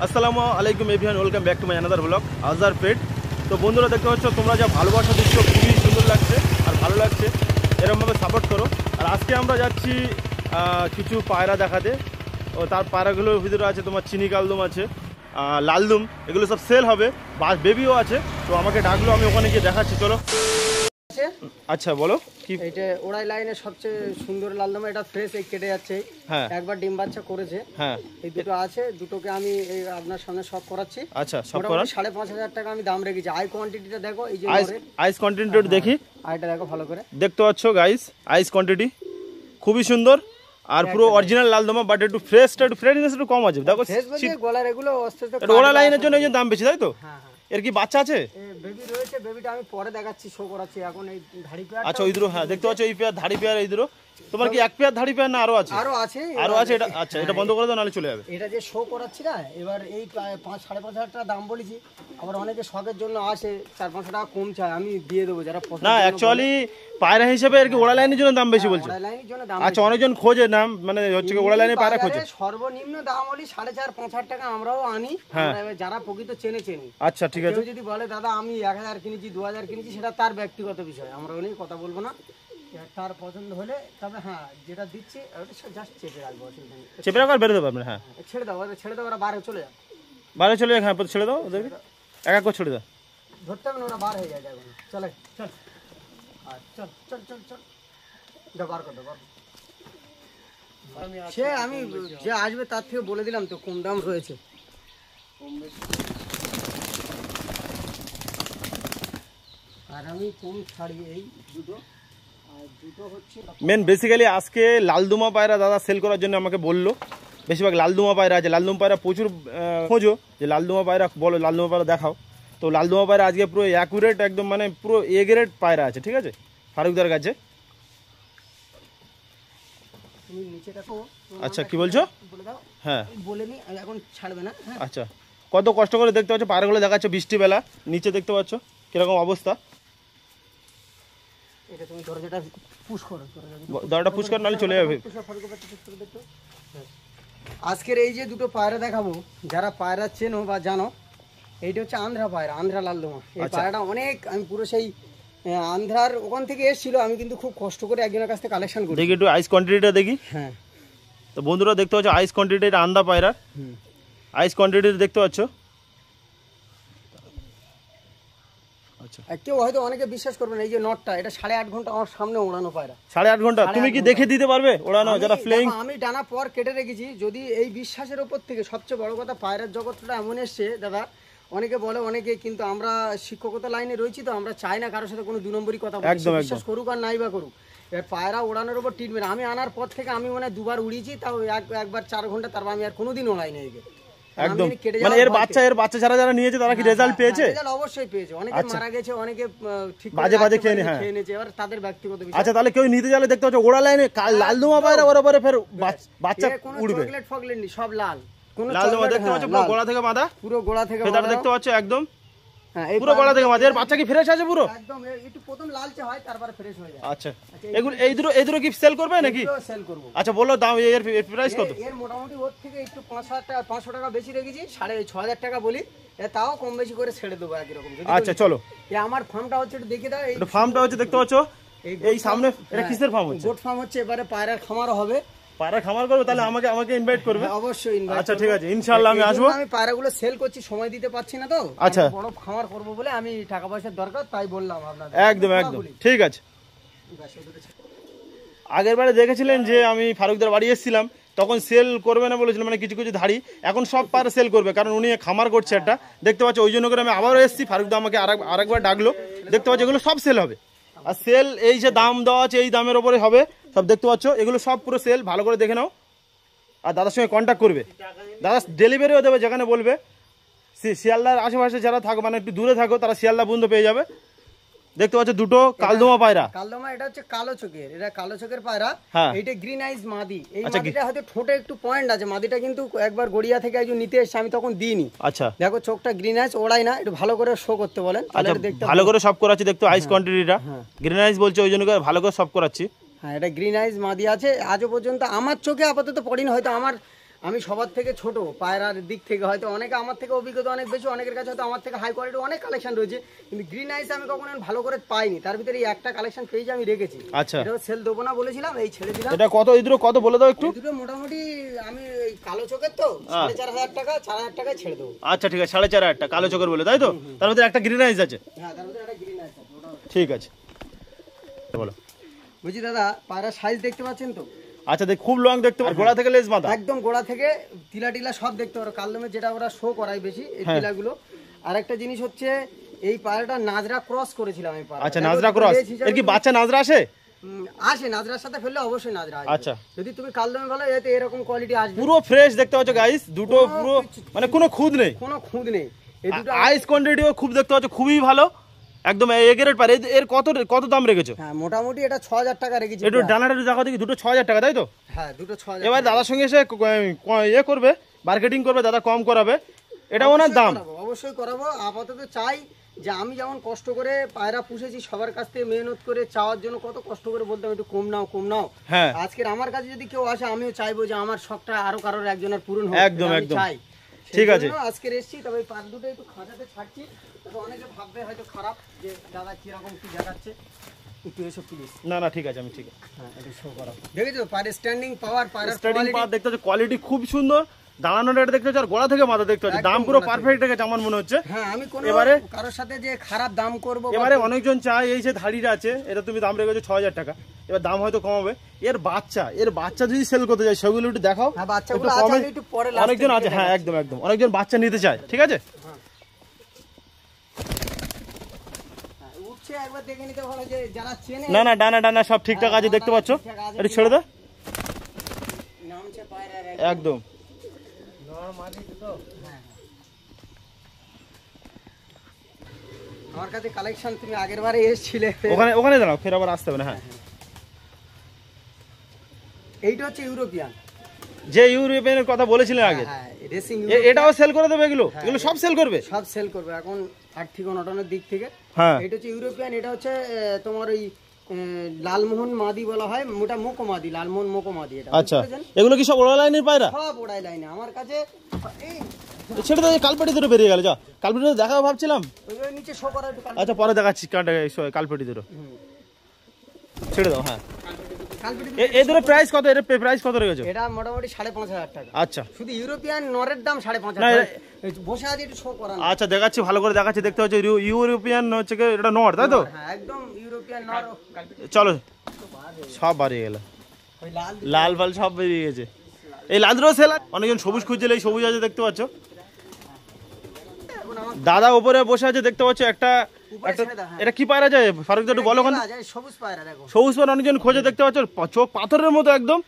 আসসালামু আলাইকুম everyone, welcome back to my another blog আজার পেট। তো বন্ধুরা দেখতে পাচ্ছ তোমরা যা ভালোবাসা দিচ্ছ, খুবই সুন্দর লাগছে আর ভালো লাগছে, এরকমভাবে সাপোর্ট করো। আর আজকে আমরা যাচ্ছি কিছু পায়রা দেখাতে। ও তার পায়রাগুলোর ভিতরে আছে তোমার চিনি কালদম আছে, লালদম, এগুলো সব সেল হবে, বেবিও আছে। তো আমাকে ডাকলো, আমি ওখানে গিয়ে দেখাচ্ছি, চলো। আচ্ছা বলো কি? এটা ওড়াই লাইনের সবচেয়ে সুন্দর লালদম, এটা ফ্রেশ কেটে যাচ্ছে। হ্যাঁ, একবার ডিম বাচ্চা করেছে। হ্যাঁ, এই দুটো আছে, দুটোকে আমি এই আপনার সামনে সব করাচ্ছি। আচ্ছা, সব করা 5,500 টাকা আমি দাম রেখেছি। আই কোয়ান্টিটিটা দেখো, এই যে আইস কোয়ান্টিটি দেখি, আইটা দেখো ভালো করে, দেখতে পাচ্ছ গাইস, আইস কোয়ান্টিটি খুবই সুন্দর আর পুরো অরিজিনাল লালদমা, বাট একটু ফ্রেশনেস একটু কম আছে। দেখো গলার এগুলো আস্তে আস্তে ওড়া লাইনের জন্য এই যে দাম বেশি, তাই তো? হ্যাঁ হ্যাঁ। এর কি বাচ্চা আছে? বেবি রয়েছে, বেবিটা আমি পরে দেখাচ্ছি, শো করাচ্ছি। এখন এই ধাড়ি পেয়ার, আচ্ছা ওই দুটো, হ্যাঁ দেখতে পাচ্ছ এই পেয়ার ধাড়ি পেয়ার, এই দুটো তোমার কি এক পেয়ার ধাড়ি পেয়ার না আরো আছে? আরো আছে এটা। আচ্ছা এটা বন্ধ করে দাও, নাহলে চলে যাবে। এটা যে শো করাচ্ছি না, এবার এই 5,500 টাকা দাম বলেছি। আবার অনেকে শখের জন্য আসে, 400-500 টাকা কম চায়, আমি দিয়ে দেবো যারা পছন্দ। না অ্যাকচুয়ালি পায়রা হিসেবে আর কি ওড়া লাইনের জন্য দাম বেশি বলছে। আচ্ছা অনেকজন খোঁজে নাম, মানে হচ্ছে কি ওড়া লাইনের পায়রা খোঁজে। সর্বনিম্ন দাম হলি 4,500-5,000 টাকা আমরাও আনি, যারা প্রকৃত চেনে। আচ্ছা ঠিক আছে। যদি বলে দাদা আমি 1,000 কিনেছি, 2,000 কিনেছি, সেটা তার ব্যক্তিগত বিষয়, আমরা ওই নিয়ে কথা বলবো না। তার পছন্দ হলে তবে হ্যাঁ যেটা দিচ্ছি জাস্ট চেপে রাখবো, অসুবিধা নেই। চেপে রাখো আর বেরোতে পারবেন। হ্যাঁ ছেড়ে দাও, ওরা বাইরে চলে যাবে। বাইরে চলে যাক, হ্যাঁ ছেড়ে দাও ওদেরকে, এক করে ছেড়ে দাও। ধরতে হবে না, ওরা বার হয়ে যায়। চলে চল, চল চল চল চল, বার কর বার। সে আমি যে আসবে তার থেকে বলে দিলাম তো, কম দাম রয়েছে। আর আমি কম ছাড়ি এই দুটো, আর দুটো হচ্ছে মেন বেসিক্যালি আজকে লালদুমা পায়রা দাদা সেল করার জন্য আমাকে বললো। বেশিরভাগ লালদুমা পায়রা আছে, লালদুমা পায়রা প্রচুর খোঁজো যে লালদুমা পায়রা বলো, লালদুমা পায়রা দেখাও। তো লালদুমা পায়রা আজকে পুরো অ্যাকুরেট একদম, মানে পুরো এ গ্রেড পায়রা আছে, ঠিক আছে ফারুকদার কাছে। আচ্ছা কি বলছো? হ্যাঁ বলে নি, এখন ছাড়বে না। আচ্ছা কত কষ্ট করে দেখতে পাচ্ছ পায়রাগুলো দেখাচ্ছে বৃষ্টিবেলা, নিচে দেখতে পাচ্ছ কিরকম অবস্থা। এটা তুমি দরজাটা পুশ করো, দরজাটা পুশ কর, নাহলে চলে যাবে। আজকের এই যে দুটো পায়রা দেখাবো, যারা পায়রা চেনো বা জানো, এইটা হচ্ছে আন্ধ্রা পায়রা, আন্ধ্রা লালদমা। এই পায়রাটা অনেক, আমি পুরো সেই আন্ধ্রার ওখান থেকে এসেছিল, আমি কিন্তু খুব কষ্ট করে একজনের কাছ থেকে কালেকশন করি। দেখি একটু আইস কোয়ান্টিটিটা দেখি। হ্যাঁ তো বন্ধুরা দেখতে পাচ্ছ আইস কোয়ান্টিটি, এটা আন্ধ্রা পায়রা আইস কোয়ান্টিটি দেখতে পাচ্ছ। আচ্ছা কেউ হয়তো অনেকে বিশ্বাস করবে না, এই যে নটটা, এটা 8.5 ঘন্টা আমার সামনে ওড়ানো পায়রা। 8.5 ঘন্টা তুমি কি দেখে দিতে পারবে ওড়ানো? যারা ফ্লাইং, আমি ডানা পর কেটে রেখেছি। যদি এই বিশ্বাসের উপর থেকে, সবচেয়ে বড় কথা পায়রার জগৎটা এমন এসছে দাদা, অনেকে বলে, অনেকে কিন্তু আমরা শিক্ষকতা লাইনে রয়েছি, তো আমরা চাই না কারোর সাথে কোনো 2 নম্বরই কথা বলি, বিশ্বাস করুক আর নাই বা করুক। এবার পায়রা ওড়ানোর উপর ট্রিটমেন্ট আমি আনার পর থেকে আমি মনে হয় 2বার উড়িয়েছি, তাও একবার 4 ঘন্টা, তারপর আমি আর কোনোদিন ওড়াই নাই। একদম মানে এর বাচ্চা যারা নিয়েছে তারা কি রেজাল্ট পেয়েছে? রেজাল্ট অবশ্যই পেয়েছে। অনেকে মারা গেছে, অনেকে ঠিক বাজে খেয়ে নিয়েছে, এবার তাদের ব্যক্তিগত বিষয়। আচ্ছা তাহলে কেউ নিতে গেলে দেখতে পাচ্ছ ওড়া লাইনে লালদুমা পায়রা বরাবরে ফের বাচ্চা উড়বে, চকলেট ফকলেট নি, সব লাল। কোন লালদুমা দেখতে পাচ্ছ পুরো গলা থেকে বাঁধা, পুরো গলা থেকে বাঁধা দেখতে পাচ্ছ একদম। হ্যাঁ পুরো গলা থেকে বাঁধা। এর বাচ্চা কি ফ্রেশ আছে পুরো? একদম, একটু প্রথম লালচে হয়, তারপর ফ্রেশ হয়ে যায়। আচ্ছা এগুলো এই দুটো কি সেল করবে নাকি? সেল করব। আচ্ছা বলো দাম, এর প্রাইস কত? এর মোটামুটি ওর থেকে একটু 500 টাকা বেশি রেখেছি, 6,500 টাকা বলি, তাও কম বেশি করে ছেড়ে দেবো একই রকম। আচ্ছা চলো, আমার ফার্মটা হচ্ছে একটু দেখে দাও। এই ফার্মটা হচ্ছে দেখতে পাচ্ছ এই সামনে, এটা কিসের ফার্ম হচ্ছে? গোট ফার্ম হচ্ছে। এবারে পায়রার খামারও হবে। পায়রা খামার করবে? তাহলে আমাকে ইনভাইট করবে। অবশ্যই ইনভাইট। আচ্ছা ঠিক আছে, ইনশাআল্লাহ আমি আসবো। আমি পায়রাগুলো সেল করছি, সময় দিতে পারছি না, তো আচ্ছা বড় খামার করব বলে আমি টাকা পয়সার দরকার, তাই বললাম আপনাদের। একদম ঠিক আছে। আগের বারে দেখেছিলেন যে আমি ফারুকদার বাড়ি এসেছিলাম, তখন সেল করবে না বলেছিলাম, মানে কিছু কিছু ধাড়ি। এখন সব পায়রা সেল করবে, কারণ উনি খামার করছে একটা, দেখতে পাচ্ছ। ওই জন্য করে আমি আবারও এসেছি, ফারুকদা আমাকে আরেকবার ডাকলো। দেখতে পাচ্ছ এগুলো সব সেল হবে। আর সেল এই যে দাম দেওয়া আছে, এই দামের ওপরে হবে সব, দেখতে পাচ্ছ এগুলো সব পুরো সেল। ভালো করে দেখে নাও, আর দাদার সঙ্গে কন্ট্যাক্ট করবে। দাদা ডেলিভারিও দেবে, যেখানে বলবে। শিয়ালদার আশেপাশে যারা থাকো, মানে একটু দূরে থাকো, তারা শিয়ালদা পর্যন্ত পেয়ে যাবে। দেখতে পাচ্ছ দুটো কালদমা পায়রা। কালদমা এটা হচ্ছে কালো চোখের, এটা কালো চোখের পায়রা। এটা গ্রিন আইজ মাদি। এই মাদিটা হয়তো ঠোঁটে একটু পয়েন্ট আছে, মাদিটা কিন্তু একবার গড়িয়া থেকে একজন নিতে এসেছে, আমি তখন দিইনি। আচ্ছা দেখো চোখটা গ্রিন আইজ, ওড়াই না, একটু ভালো করে শো করতে বলেন। আচ্ছা ভালো করে সব করাচ্ছি, দেখতে আইস কোয়ান্টিটিটা গ্রিন আইজ বলছে, ওই জন্য ভালো করে সব করাচ্ছি। হ্যাঁ এটা গ্রিন আইজ মাদি আছে। আজও পর্যন্ত আমার চোখে আপাতত পড়িনি, হয়তো আমার আমি সবার থেকে ছোট পায়রার দিক থেকে, হয়তো অনেকে আমার থেকে অভিজ্ঞতা অনেক বেশি, অনেকের কাছে হয়তো আমার থেকে হাই কোয়ালিটি অনেক কালেকশন রয়েছে, কিন্তু গ্রিন আইস আমি কখনো ভালো করে পাইনি। তার ভিতরে এই একটা কালেকশন পেয়েছি, আমি রেখেছি। আচ্ছা, এটা সেল দেবো না বলেছিলাম, এই ছেড়ে দিলাম। এটা কত, এই দুটো কত বলে দাও একটু। এই দুটো মোটামুটি আমি এই কালো চোখের তো 4,500 টাকা, 4,000 টাকায় ছেড়ে দেবো। আচ্ছা ঠিক আছে, 4,500 টাকা কালো চোখের বলে, তাই তো? তার মধ্যে একটা গ্রিন আইস আছে। হ্যাঁ, তার ভিতরে একটা গ্রিন আইস আছে। ঠিক আছে, বলো। বুঝি দাদা, পায়রার সাইজ দেখতে পাচ্ছেন তো? আচ্ছা, দেখ খুব লং দেখতে পাচ্ছ, গোড়া থেকে লেজ বাঁধা, একদম গোড়া থেকে টিলা টিলা সব দেখতে পারো। কালদমে যেটা ওরা শো করায় বেশি এই টিলাগুলো। আর একটা জিনিস হচ্ছে, এই পায়রাটা নাজরা ক্রস করেছিলাম আমি। আচ্ছা, নাজরা ক্রস, এর কি বাচ্চা নাজরা আসে? আসে, নাজরার সাথে ফেললে অবশ্যই নাজরা আসবে। আচ্ছা, যদি তুমি কালদমে ভালো এতে এরকম কোয়ালিটি আসবে। পুরো ফ্রেশ দেখতে পাচ্ছ গাইস, দুটো পুরো মানে কোনো খুঁত নেই, কোনো খুঁত নেই। এই দুটো আইস কোয়ান্টিটিও খুব দেখতে পাচ্ছ, খুবই ভালো, একদম এ গ্রেড পার। এর কত দাম রেখেছো? হ্যাঁ, মোটামুটি এটা 6,000 টাকা রেখেছি। একটু ডানাটা দেখো দেখি, দুটো 6,000 টাকা, তাই তো? হ্যাঁ, দুটো 6,000। এবার দাদার সঙ্গে এসে ইয়ে করবে, মার্কেটিং করবে, দাদা কম করাবে, এটা ওনার দাম। অবশ্যই করাবো। আপাতত চাই যে আমি যেমন কষ্ট করে পায়রা পুষেছি, সবার কাছ থেকে মেহনত করে চাওয়ার জন্য কত কষ্ট করে বলতাম একটু কম নাও কম নাও। হ্যাঁ, আজকের আমার কাছে যদি কেউ আসে, আমিও চাইবো যে আমার শখটা আরো কারোর একজনের পূরণ হোক। একদম, আমি একদম। চাই। ঠিক আছে, আজকে এসেছি, তবে পার দুটো একটু খাঁচাতে ছাড়ছি। তবে অনেকে ভাববে হয়তো খারাপ, যে দাদা কিরকম কি দেখাচ্ছে, একটু এসো প্লিজ। না না ঠিক আছে, আমি ঠিক আছে। হ্যাঁ, একটু শো করা। দেখেছো পায়ের স্ট্যান্ডিং পাওয়ার, পায়ের স্টার্টিং পাওয়ার দেখতে পাচ্ছ, কোয়ালিটি খুব সুন্দর, দাঁড়ানোটা এটা দেখতে পাচ্ছ, আর গোড়া থেকে মাথা দেখতে পাচ্ছ, দাম পুরো পারফেক্ট রেখেছে আমার মনে হচ্ছে। হ্যাঁ, আমি কোনো এবারে কারোর সাথে যে খারাপ দাম করব। এবারে অনেকজন চায়, এই যে ধাড়িটা আছে, এটা তুমি দাম রেখেছো 6,000 টাকা, এবার দাম হয়তো কমাবে। এর বাচ্চা যদি সেল করতে যায়, সেগুলো একটু দেখাও। হ্যাঁ, বাচ্চাগুলো একটু আছে, কমে, আমি একটু পরে অনেকজন আছে, হ্যাঁ একদম একদম, অনেকজন বাচ্চা নিতে চায়, ঠিক আছে। উঠছে, একবার দেখে নিতে ভালো, যে যারা চেনে। না না, ডানা সব ঠিকঠাক আছে দেখতে পাচ্ছ, একটু ছেড়ে দাও। নামছে পায়রার একদম আমার কাছে কালেকশন, তুমি আগের বারে এসেছিলে। ওখানে দাঁড়াও, ফের আবার আসতে হবে না। হ্যাঁ, এইটা হচ্ছে ইউরোপিয়ান, যে ইউরোপিয়ানের কথা বলেছিলেন আগে, হ্যাঁ রেসিং। এটাও সেল করে দেবে, এগুলো সব সেল করবে, সব সেল করবে এখন আর্থিক অনটনের দিক থেকে। হ্যাঁ, এটা হচ্ছে ইউরোপিয়ান, এটা হচ্ছে তোমার ওই লালমোহন মাদি বলা হয়, মোটা মোকো মাদি, লালমোহন মোকো মাদি। এটা আচ্ছা, এগুলো কি সব ওড়া লাইনের পায়রা? সব ওড়াই লাইনে আমার কাছে। এই ছেড়ে দাও, কালপেটি দুটো বেরিয়ে গেল, যা কালপেটি দুটো দেখাও ভাবছিলাম। ওই নিচে শো করা একটু আচ্ছা, পরে দেখাচ্ছি কালপেটি দুটো, ছেড়ে দাও। হ্যাঁ, এই দুটো প্রাইস কত? এর প্রাইস কত রেখেছো? এটা মোটামুটি 5,500 টাকা। আচ্ছা, শুধু ইউরোপিয়ান নরের দাম 5,500 না, টাকা। বসে আছে একটু শো করা। আচ্ছা দেখাচ্ছি, ভালো করে দেখাচ্ছি, দেখতে হচ্ছে ইউরোপিয়ান হচ্ছে কি, এটা নর, তাই তো? হ্যাঁ, একদম ইউরোপিয়ান নর। চলো, সব বাড়িয়ে গেল, ওই লাল লাল ফাল সব বেরিয়ে গেছে। এই লাল দুটো সেল, অনেকজন সবুজ খুঁজছিল, এই সবুজ আছে দেখতে পাচ্ছ। দাদা উপরে বসে আছে দেখতে পাচ্ছ, একটা এটা কি পায়রা যায় ফারুক দা, একটু বলো। সবুজ পায়রা দেখো, সবুজ পায়রা অনেকজন খোঁজে দেখতে পাচ্ছ, চোখ পাথরের মতো একদম।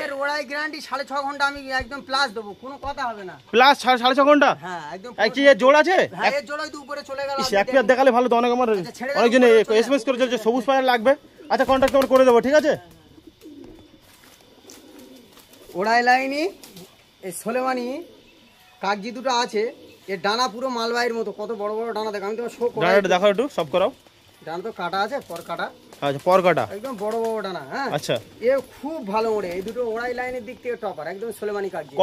এর ওড়াই গ্যারান্টি 6.5 ঘন্টা আমি একদম প্লাস দেবো, কোনো কথা হবে না। প্লাস 6.5 ঘন্টা। হ্যাঁ, একদম। কি এর জোড় আছে? হ্যাঁ, এর জোড়াই তো উপরে চলে গেল। এক পেয়ার দেখালে ভালো তো, অনেক আমার অনেকজন এসএমএস করে চলছে সবুজ পায়রা লাগবে। আচ্ছা, কন্ট্যাক্ট আমরা করে দেবো, ঠিক আছে। ওড়াই লাইনি এই সোলেমানি কাগজি দুটো আছে, এর ডানা পুরো মালবাহীর মতো, কত বড় বড় ডানা দেখো। আমি তোমার শো করি, ডানাটা দেখাও একটু, সব করাও। ডানা তো কাটা আছে, পর কাটা। আচ্ছা, পর কাটা, একদম বড় বড় ডানা। হ্যাঁ, আচ্ছা, এ খুব ভালো ওড়ে, এই দুটো ওড়াই লাইনের দিক থেকে টপার, একদম সোলেমানি কাগজি।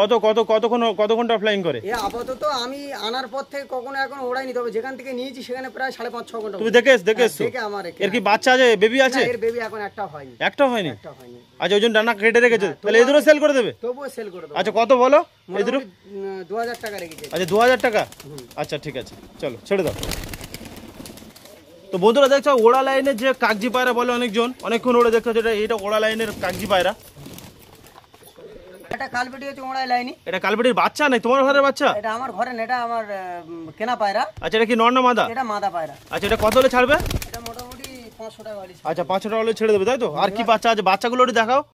কত ঘন্টা ফ্লাইং করে? এ আপাতত আমি আনার পর থেকে কখনো এখন ওড়াইনি, তবে যেখান থেকে নিয়েছি সেখানে প্রায় 5.5-6 ঘন্টা। তুমি দেখে আমার এর কি বাচ্চা আছে, বেবি আছে? এর বেবি এখন একটা হয়নি। একটা হয়নি? আচ্ছা, ওই জন্য ডানা কেটে রেখেছে, তাহলে এই দুটো সেল করে দেবে? তবুও সেল করে দেবো। আচ্ছা, কত বলো এই দুটো? 2,000 টাকা রেখেছে। আচ্ছা, 2,000 টাকা। আচ্ছা, ঠিক আছে, চলো ছেড়ে দাও। তো বন্ধুরা দেখছো, ওড়া লাইনের যে কাগজি পায়রা বলে অনেকজন, অনেকক্ষণ ওড়ে দেখছো, এটা ওড়া লাইনের কাগজি পায়রা। এটা কালপেটি হচ্ছে ওড়াই লাইনি। এটা কালপেটির বাচ্চা নাই, তোমার ঘরের বাচ্চা? এটা আমার ঘরে না, এটা আমার কেনা পায়রা। আচ্ছা, এটা কি নর না মাদা? এটা মাদা পায়রা। আচ্ছা, এটা কত হলে ছাড়বে? এটা মোটামুটি 500 টাকা। আচ্ছা, 500 টাকা হলে ছেড়ে দেবে, তাই তো? আর কি বাচ্চা আছে, বাচ্চাগুলো একটু দেখাও।